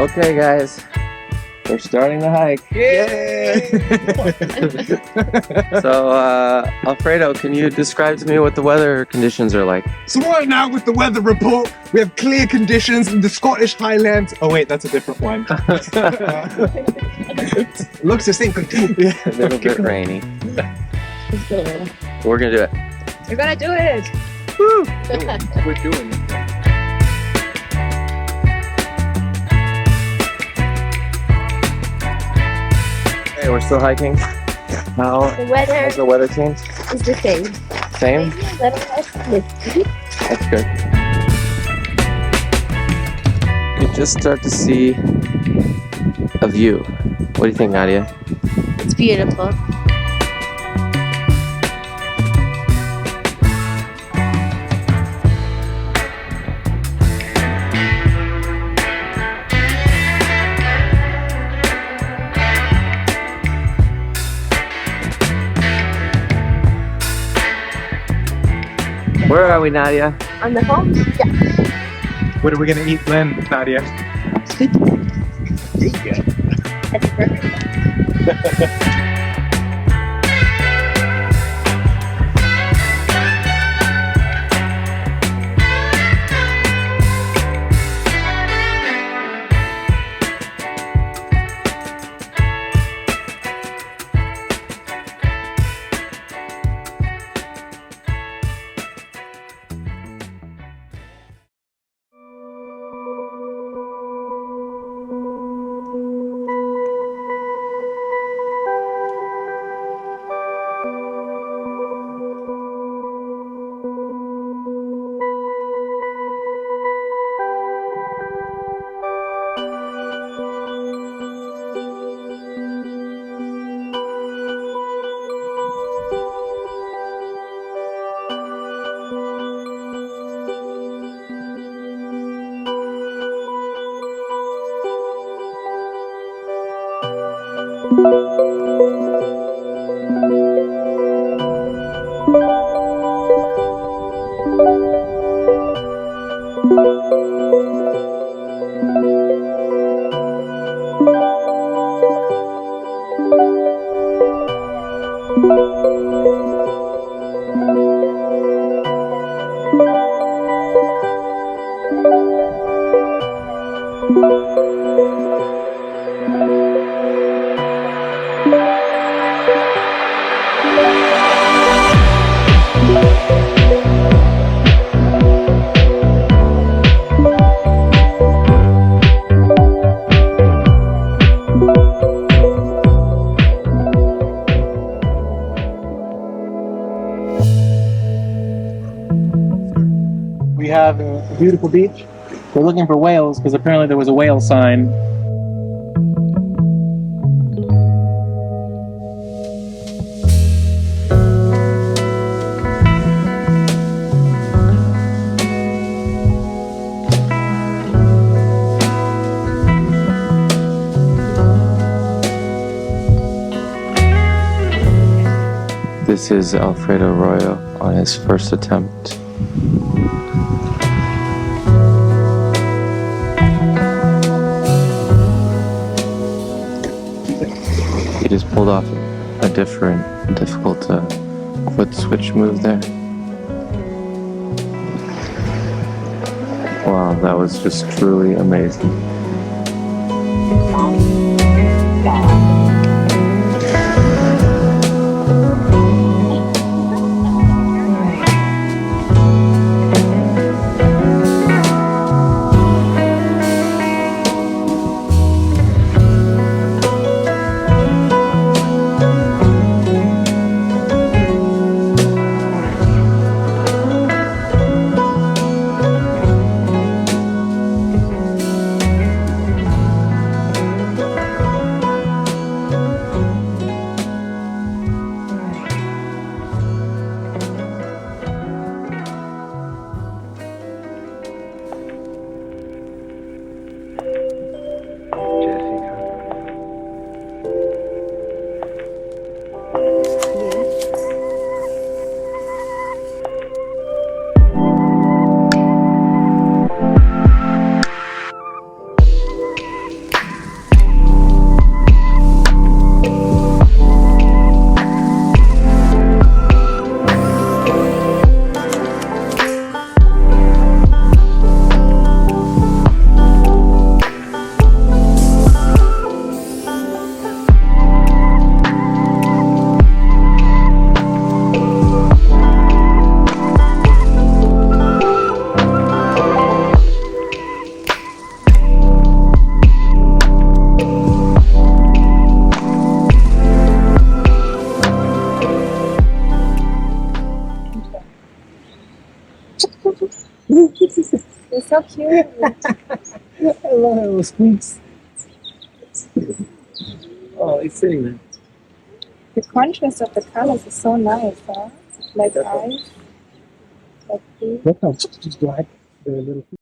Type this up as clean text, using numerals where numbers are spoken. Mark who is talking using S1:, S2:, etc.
S1: Okay, guys, we're starting the hike.
S2: Yay!
S1: So, Alfredo, can you describe to me what the weather conditions are like?
S2: So right now with the weather report, we have clear conditions in the Scottish Highlands. Oh wait, that's a different one. Looks the same.
S1: A little bit rainy. We're gonna do it.
S3: We're gonna do it!
S1: Woo!
S2: We're doing it.
S1: Hey, we're still hiking. How
S3: The weather
S1: has the weather changed?
S3: is the same.
S1: Same?
S3: Maybe a little less misty.
S1: That's good. You just start to see a view. What do you think, Nadia?
S3: It's beautiful.
S1: Where are we, Nadia?
S3: On the home? Yeah.
S2: What are we gonna eat then, Nadia?
S3: It's good. That's perfect.
S2: We have a beautiful beach. We're looking for whales because apparently there was a whale sign.
S1: This is Alfredo Arroyo on his first attempt. He just pulled off a difficult foot switch move there. Wow, that was just truly amazing.
S3: They're so cute.
S2: I love how it squeaks. Oh, he's sitting there.
S3: The contrast of the colors is so nice, huh? Like eyes, like these.
S2: Look how black the little